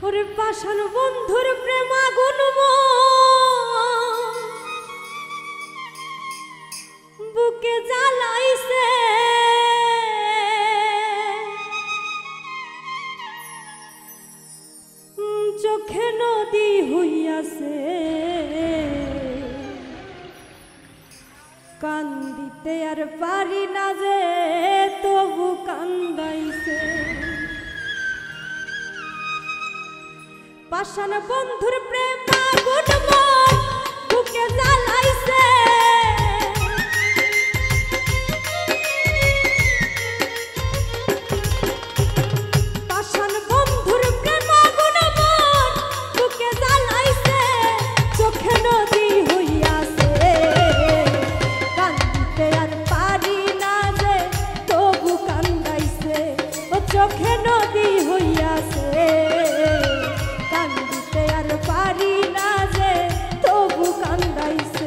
ওরে পাষাণ বন্ধুর প্রেম আগুন বুকে জ্বালাইছে, চোখে নদী হইয়াছে, কান্দিতে আর পারি না যে তবু কান্দাইছে। পাষাণ বন্ধুর প্রেম আগুন বুকে জ্বালাইছে, পাষাণ বন্ধুর প্রেম আগুন বুকে জ্বালাইছে, চোখে নদী হইয়াছে, কান্দিতে আর পারি না যে তবু কান্দাইছে। ও চোখে নদী হইয়াছে, কান্দিতে আর পারি না যে তবু কান্দাইছে।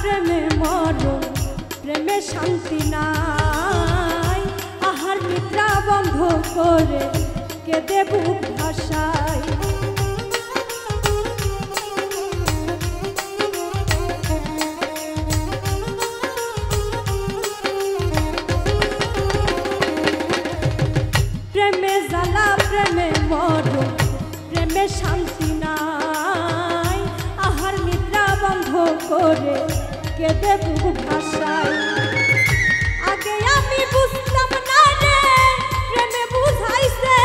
প্রেমে মরণ, প্রেমে শান্তি নাই, আহার নিদ্রা বন্ধ করে কেঁদে বুক ভাসায়। প্রেমে জ্বালা প্রেমে মরণ, প্রেমে শান্তি নাই, আহার নিদ্রা বন্ধ করে কেঁদে বুক ভাসায়। আগে আমি বুঝতাম না রে প্রেমে বুঝাইছে,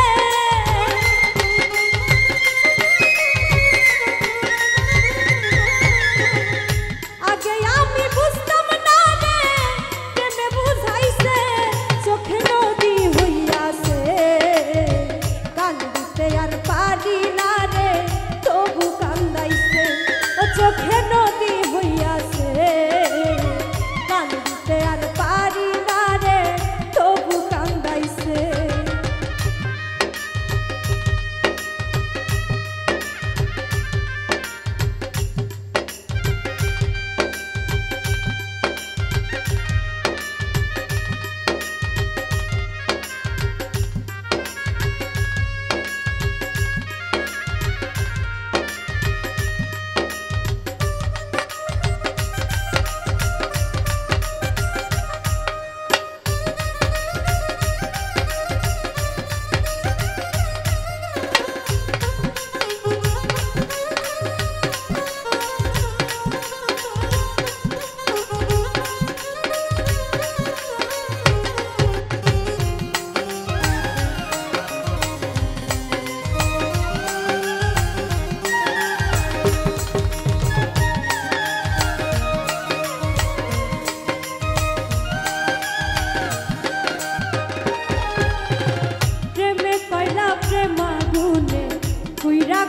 আগে আমি বুঝতাম না রে প্রেমে বুঝাইছে, চোখে নদী হইয়াছে, কান্দিতে আর পারি না রে তবু কান্দাইছে। ও চোখে নদী হইয়াছে, কান্দিতে আর পারি না রে তবু কান্দাইছে।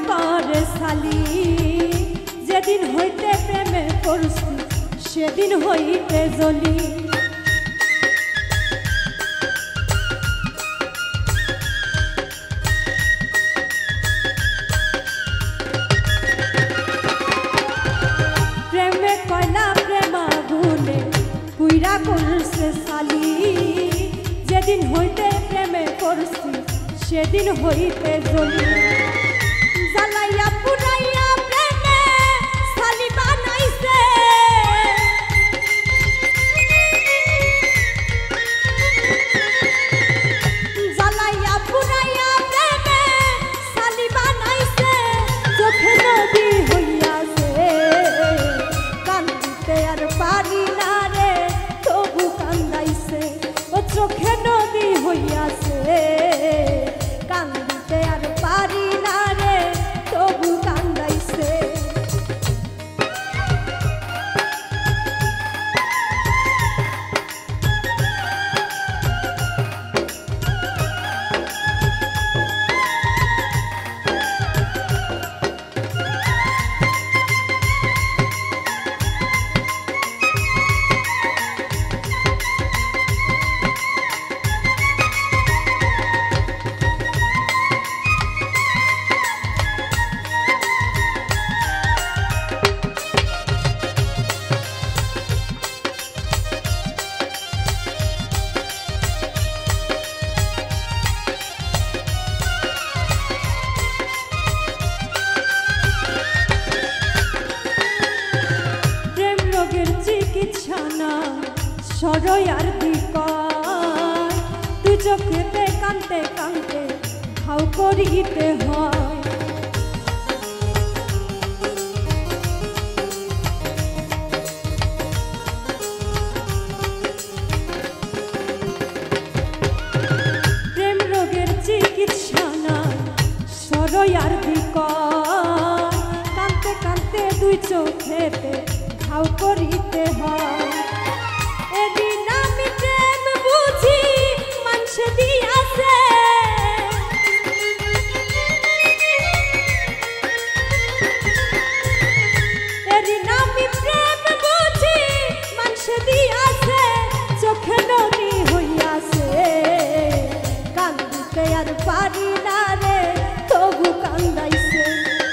করে সালি, যেদিন হইতে প্রেমে পড়ছি সেদিন হইতে জ্বলি। প্রেমে কয়লা প্রেম আগুনে পুইরা করছে সালি, যেদিন হইতে প্রেমে পড়ছি সেদিন হইতে জ্বলি। জ্বালাইয়া পুরাইয়া প্রেমে সালি বানাইছে, জ্বালাইয়া পুরাইয়া প্রেমে সালি বানাইছে, চোখে নদী হইয়াছে, কান্দিতে আর পারি না রে তবু কান্দাইছে। ও চোখে নদী হইয়াছে, কান্দিতে আর পারি না। আর দিকয় তুই চোখেতে কানতে কানতে ঘাও করিতে হয়। প্রেম রোগের চিকিৎসা নাই সরই আর দিকয় কানতে কানতে দুই চোখেতে ঘাও করিতে হয়। এরই নামে প্রেম বুঝি মানুষে দিয়াছে, এরই নামে প্রেম বুঝি মানুষে দিয়াছে, চোখে নদী হইয়াছে কান্দিতে আর পারি না রে তবু কান্দাইছে।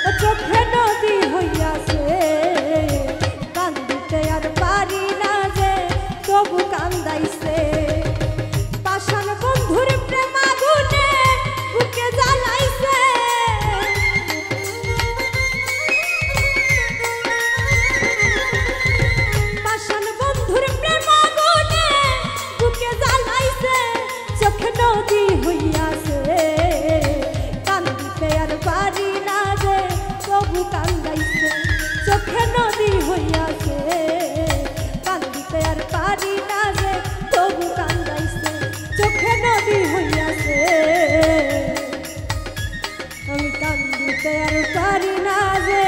ও চোখে নদী হইয়াছে কান্দিতে আর পারি না যে তবু কান্দাইছে। পাষাণ বন্ধুর প্রেম আগুনে বুকে জ্বালাইছে, পাষাণ বন্ধুর প্রেম আগুনে বুকে জ্বালাইছে, চোখে নদী হইয়াছে কান্দিতে আর পারি না যে তবু কান্দাইছে। চোখে নদী হইয়াছে কান্দিতে আর পারি না যে তবু কান্দাইছে। চোখে নদী হইয়াছে আমি কান্দিতে আর পারি না যে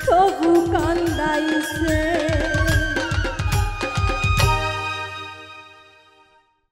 তবু কান্দাইছে।